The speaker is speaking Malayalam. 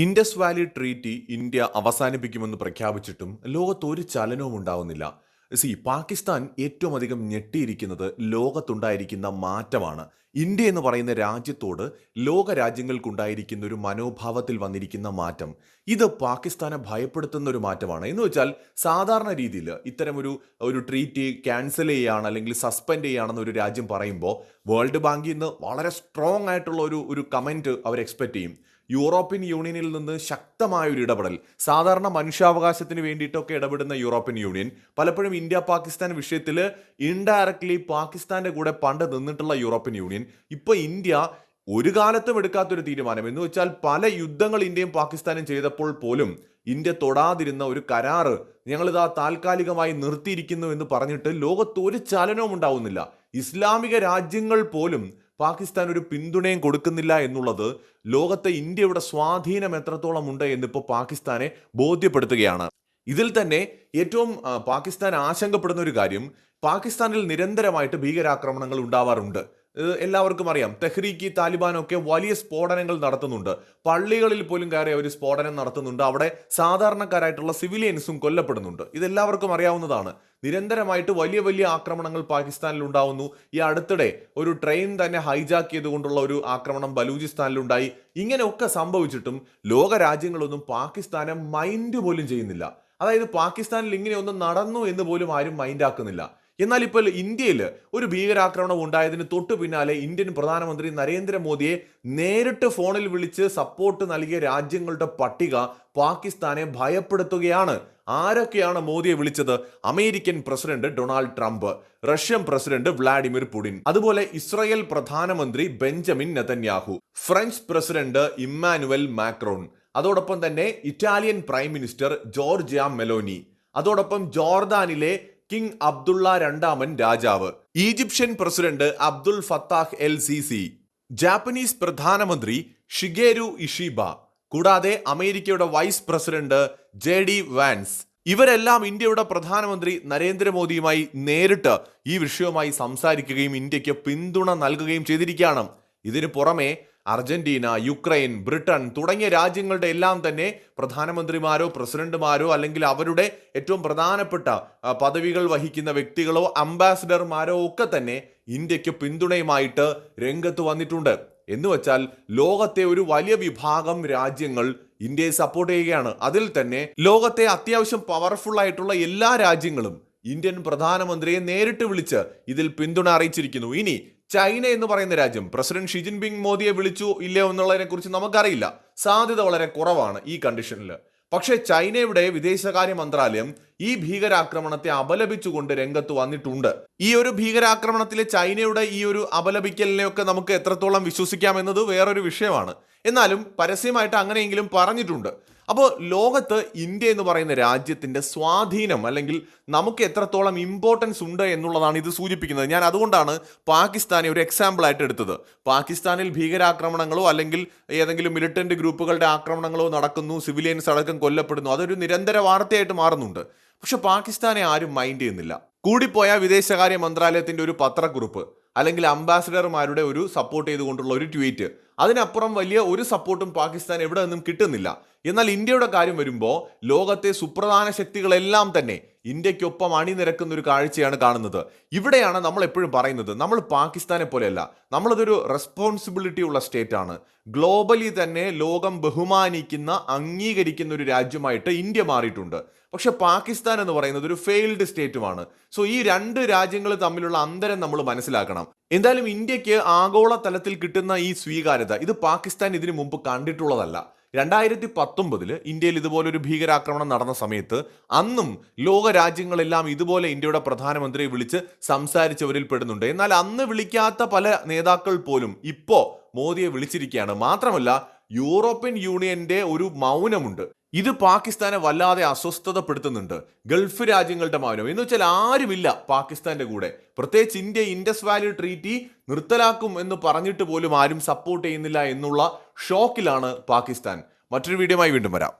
ഇൻഡസ് വാലി ട്രീറ്റി ഇന്ത്യ അവസാനിപ്പിക്കുമെന്ന് പ്രഖ്യാപിച്ചിട്ടും ലോകത്ത് ഒരു ചലനവും ഉണ്ടാവുന്നില്ല. പാകിസ്ഥാൻ ഏറ്റവും അധികം ഞെട്ടിയിരിക്കുന്നത് ലോകത്തുണ്ടായിരിക്കുന്ന മാറ്റമാണ്. ഇന്ത്യ എന്ന് പറയുന്ന രാജ്യത്തോട് ലോക രാജ്യങ്ങൾക്കുണ്ടായിരിക്കുന്ന ഒരു മനോഭാവത്തിൽ വന്നിരിക്കുന്ന മാറ്റം, ഇത് പാകിസ്ഥാനെ ഭയപ്പെടുത്തുന്ന ഒരു മാറ്റമാണ്. എന്ന് വെച്ചാൽ സാധാരണ രീതിയിൽ ഇത്തരം ഒരു ഒരു ട്രീറ്റി ക്യാൻസൽ ചെയ്യുകയാണ് അല്ലെങ്കിൽ സസ്പെൻഡ് ചെയ്യുകയാണെന്ന് ഒരു രാജ്യം പറയുമ്പോൾ വേൾഡ് ബാങ്കിൽ നിന്ന് വളരെ സ്ട്രോങ് ആയിട്ടുള്ള ഒരു കമൻറ്റ് അവർ എക്സ്പെക്ട് ചെയ്യും. യൂറോപ്യൻ യൂണിയനിൽ നിന്ന് ശക്തമായ ഒരു ഇടപെടൽ, സാധാരണ മനുഷ്യാവകാശത്തിന് വേണ്ടിയിട്ടൊക്കെ ഇടപെടുന്ന യൂറോപ്യൻ യൂണിയൻ പലപ്പോഴും ഇന്ത്യ പാകിസ്ഥാൻ വിഷയത്തിൽ ഇൻഡയറക്ട്ലി പാകിസ്ഥാന്റെ കൂടെ പണ്ട് നിന്നിട്ടുള്ള യൂറോപ്യൻ യൂണിയൻ ഇപ്പോൾ ഇന്ത്യ ഒരു കാലത്തും എടുക്കാത്തൊരു തീരുമാനം എന്ന് വെച്ചാൽ പല യുദ്ധങ്ങൾ ഇന്ത്യയും പാകിസ്ഥാനും ചെയ്തപ്പോൾ പോലും ഇന്ത്യ തൊടാതിരുന്ന ഒരു കരാറ് ഞങ്ങളിതാ താൽക്കാലികമായി നിർത്തിയിരിക്കുന്നു എന്ന് പറഞ്ഞിട്ട് ലോകത്ത് ഒരു ചലനവും ഉണ്ടാവുന്നില്ല. ഇസ്ലാമിക രാജ്യങ്ങൾ പോലും പാകിസ്ഥാൻ ഒരു പിന്തുണയും കൊടുക്കുന്നില്ല എന്നുള്ളത് ലോകത്തെ ഇന്ത്യയുടെ സ്വാധീനം എത്രത്തോളം ഉണ്ട് എന്നിപ്പോൾ പാകിസ്ഥാനെ ബോധ്യപ്പെടുത്തുകയാണ്. ഇതിൽ തന്നെ ഏറ്റവും പാകിസ്ഥാൻ ആശങ്കപ്പെടുന്ന ഒരു കാര്യം, പാകിസ്ഥാനിൽ നിരന്തരമായിട്ട് ഭീകരാക്രമണങ്ങൾ ഉണ്ടാവാറുണ്ട്. എല്ലാവർക്കും അറിയാം, തെഹ്രീക്ക് താലിബാനൊക്കെ വലിയ സ്ഫോടനങ്ങൾ നടത്തുന്നുണ്ട്. പള്ളികളിൽ പോലും കയറി അവർ സ്ഫോടനം നടത്തുന്നുണ്ട്. അവിടെ സാധാരണക്കാരായിട്ടുള്ള സിവിലിയൻസും കൊല്ലപ്പെടുന്നുണ്ട്. ഇതെല്ലാവർക്കും അറിയാവുന്നതാണ്. നിരന്തരമായിട്ട് വലിയ വലിയ ആക്രമണങ്ങൾ പാകിസ്ഥാനിൽ ഉണ്ടാവുന്നു. ഈ അടുത്തിടെ ഒരു ട്രെയിൻ തന്നെ ഹൈജാക്ക് ചെയ്തുകൊണ്ടുള്ള ഒരു ആക്രമണം ബലൂചിസ്ഥാനിലുണ്ടായി. ഇങ്ങനെയൊക്കെ സംഭവിച്ചിട്ടും ലോക രാജ്യങ്ങളൊന്നും പാകിസ്ഥാനെ മൈൻഡ് പോലും ചെയ്യുന്നില്ല. അതായത് പാകിസ്ഥാനിൽ ഇങ്ങനെയൊന്നും നടന്നു എന്ന് പോലും ആരും മൈൻഡാക്കുന്നില്ല. എന്നാൽ ഇപ്പോൾ ഇന്ത്യയിൽ ഒരു ഭീകരാക്രമണം ഉണ്ടായതിന് തൊട്ടു പിന്നാലെ ഇന്ത്യൻ പ്രധാനമന്ത്രി നരേന്ദ്രമോദിയെ നേരിട്ട് ഫോണിൽ വിളിച്ച് സപ്പോർട്ട് നൽകിയ രാജ്യങ്ങളുടെ പട്ടിക പാകിസ്ഥാനെ ഭയപ്പെടുത്തുകയാണ്. ആരൊക്കെയാണ് മോദിയെ വിളിച്ചത്? American president Donald Trump, Russian president Vladimir Putin, അതുപോലെ ഇസ്രായേൽ പ്രധാനമന്ത്രി Benjamin Netanyahu, French president Emmanuel Macron, അതോടൊപ്പം തന്നെ Italian prime minister Giorgia Meloni, അതോടൊപ്പം ജോർദാനിലെ കിങ് അബ്ദുള്ള രണ്ടാമൻ രാജാവ്, Egyptian president Abdul Fattah el Sisi, Japanese പ്രധാനമന്ത്രി ഷിഗേരു ഇഷിബ, കൂടാതെ അമേരിക്കയുടെ വൈസ് പ്രസിഡന്റ് JD വാൻസ്. ഇവരെല്ലാം ഇന്ത്യയുടെ പ്രധാനമന്ത്രി നരേന്ദ്രമോദിയുമായി നേരിട്ട് ഈ വിഷയവുമായി സംസാരിക്കുകയും ഇന്ത്യക്ക് പിന്തുണ നൽകുകയും ചെയ്തിരിക്കുകയാണ്. ഇതിനു പുറമെ അർജന്റീന, യുക്രൈൻ, ബ്രിട്ടൻ തുടങ്ങിയ രാജ്യങ്ങളുടെ എല്ലാം തന്നെ പ്രധാനമന്ത്രിമാരോ പ്രസിഡന്റുമാരോ അല്ലെങ്കിൽ അവരുടെ ഏറ്റവും പ്രധാനപ്പെട്ട പദവികൾ വഹിക്കുന്ന വ്യക്തികളോ അംബാസിഡർമാരോ ഒക്കെ തന്നെ ഇന്ത്യക്ക് പിന്തുണയുമായിട്ട് രംഗത്ത് വന്നിട്ടുണ്ട്. എന്ന് വെച്ചാൽ ലോകത്തെ ഒരു വലിയ വിഭാഗം രാജ്യങ്ങൾ ഇന്ത്യയെ സപ്പോർട്ട് ചെയ്യുകയാണ്. അതിൽ തന്നെ ലോകത്തെ അത്യാവശ്യം പവർഫുൾ ആയിട്ടുള്ള എല്ലാ രാജ്യങ്ങളും ഇന്ത്യൻ പ്രധാനമന്ത്രിയെ നേരിട്ട് വിളിച്ച് ഇതിൽ പിന്തുണ അറിയിച്ചിരിക്കുന്നു. ഇനി ചൈന എന്ന് പറയുന്ന രാജ്യം പ്രസിഡന്റ് ഷി ജിൻപിങ് മോദിയെ വിളിച്ചു ഇല്ലയോ എന്നുള്ളതിനെ കുറിച്ച് നമുക്കറിയില്ല. സാധ്യത വളരെ കുറവാണ് ഈ കണ്ടീഷനിൽ. പക്ഷേ ചൈനയുടെ വിദേശകാര്യ മന്ത്രാലയം ഈ ഭീകരാക്രമണത്തെ അപലപിച്ചുകൊണ്ട് രംഗത്ത് വന്നിട്ടുണ്ട്. ഈ ഒരു ഭീകരാക്രമണത്തിലെ ചൈനയുടെ ഈ ഒരു അപലപിക്കലിനെയൊക്കെ നമുക്ക് എത്രത്തോളം വിശ്വസിക്കാമെന്നത് വേറൊരു വിഷയമാണ്. എന്നാലും പരസ്യമായിട്ട് അങ്ങനെയെങ്കിലും പറഞ്ഞിട്ടുണ്ട്. അപ്പോൾ ലോകത്ത് ഇന്ത്യ എന്ന് പറയുന്ന രാജ്യത്തിന്റെ സ്വാധീനം അല്ലെങ്കിൽ നമുക്ക് എത്രത്തോളം ഇമ്പോർട്ടൻസ് ഉണ്ട് എന്നുള്ളതാണ് ഇത് സൂചിപ്പിക്കുന്നത്. ഞാൻ അതുകൊണ്ടാണ് പാകിസ്ഥാനെ ഒരു എക്സാമ്പിൾ ആയിട്ട് എടുത്തത്. പാകിസ്ഥാനിൽ ഭീകരാക്രമണങ്ങളോ അല്ലെങ്കിൽ ഏതെങ്കിലും മിലിറ്റന്റ് ഗ്രൂപ്പുകളുടെ ആക്രമണങ്ങളോ നടക്കുന്നു, സിവിലിയൻസ് അടക്കം കൊല്ലപ്പെടുന്നു, അതൊരു നിരന്തര വാർത്തയായിട്ട് മാറുന്നുണ്ട്. പക്ഷെ പാകിസ്ഥാനെ ആരും മൈൻഡ് ചെയ്യുന്നില്ല. കൂടിപ്പോയ വിദേശകാര്യ മന്ത്രാലയത്തിന്റെ ഒരു പത്രക്കുറിപ്പ് അല്ലെങ്കിൽ അംബാസിഡർമാരുടെ ഒരു സപ്പോർട്ട് ചെയ്തുകൊണ്ടുള്ള ഒരു ട്വീറ്റ്, അതിനപ്പുറം വലിയ ഒരു സപ്പോർട്ടും പാകിസ്ഥാൻ എവിടെ നിന്നും കിട്ടുന്നില്ല. എന്നാൽ ഇന്ത്യയുടെ കാര്യം വരുമ്പോൾ ലോകത്തെ സുപ്രധാന ശക്തികളെല്ലാം തന്നെ ഇന്ത്യക്കൊപ്പം അണിനിരക്കുന്ന ഒരു കാഴ്ചയാണ് കാണുന്നത്. ഇവിടെയാണ് നമ്മൾ എപ്പോഴും പറയുന്നത്, നമ്മൾ പാകിസ്ഥാനെ പോലെയല്ല, നമ്മളതൊരു റെസ്പോൺസിബിലിറ്റി ഉള്ള സ്റ്റേറ്റ് ആണ്. ഗ്ലോബലി തന്നെ ലോകം ബഹുമാനിക്കുന്ന അംഗീകരിക്കുന്ന ഒരു രാജ്യമായിട്ട് ഇന്ത്യ മാറിയിട്ടുണ്ട്. പക്ഷെ പാകിസ്ഥാൻ എന്ന് പറയുന്നത് ഒരു ഫെയിൽഡ് സ്റ്റേറ്റുമാണ്. സോ ഈ രണ്ട് രാജ്യങ്ങൾ തമ്മിലുള്ള അന്തരം നമ്മൾ മനസ്സിലാക്കണം. എന്തായാലും ഇന്ത്യക്ക് ആഗോള തലത്തിൽ കിട്ടുന്ന ഈ സ്വീകാര്യത ഇത് പാകിസ്ഥാൻ ഇതിനു മുമ്പ് കണ്ടിട്ടുള്ളതല്ല. 2019 ഇന്ത്യയിൽ ഇതുപോലൊരു ഭീകരാക്രമണം നടന്ന സമയത്ത് അന്നും ലോക രാജ്യങ്ങളെല്ലാം ഇതുപോലെ ഇന്ത്യയുടെ പ്രധാനമന്ത്രിയെ വിളിച്ച് സംസാരിച്ചവരിൽ പെടുന്നുണ്ട്. എന്നാൽ അന്ന് വിളിക്കാത്ത പല നേതാക്കൾ പോലും ഇപ്പോ മോദിയെ വിളിച്ചിരിക്കുകയാണ്. മാത്രമല്ല യൂറോപ്യൻ യൂണിയന്റെ ഒരു മൗനമുണ്ട്. ഇത് പാകിസ്ഥാനെ വല്ലാതെ അസ്വസ്ഥതപ്പെടുത്തുന്നുണ്ട്. ഗൾഫ് രാജ്യങ്ങളുടെ മൗനം എന്ന് വെച്ചാൽ ആരുമില്ല പാകിസ്ഥാന്റെ കൂടെ. പ്രത്യേകിച്ച് ഇന്ത്യ ഇൻഡസ് വാലി ട്രീറ്റി നിർത്തലാക്കും എന്ന് പറഞ്ഞിട്ട് പോലും ആരും സപ്പോർട്ട് ചെയ്യുന്നില്ല എന്നുള്ള ഷോക്കിലാണ് പാകിസ്ഥാൻ. മറ്റൊരു വീഡിയോയുമായി വീണ്ടും വരാം.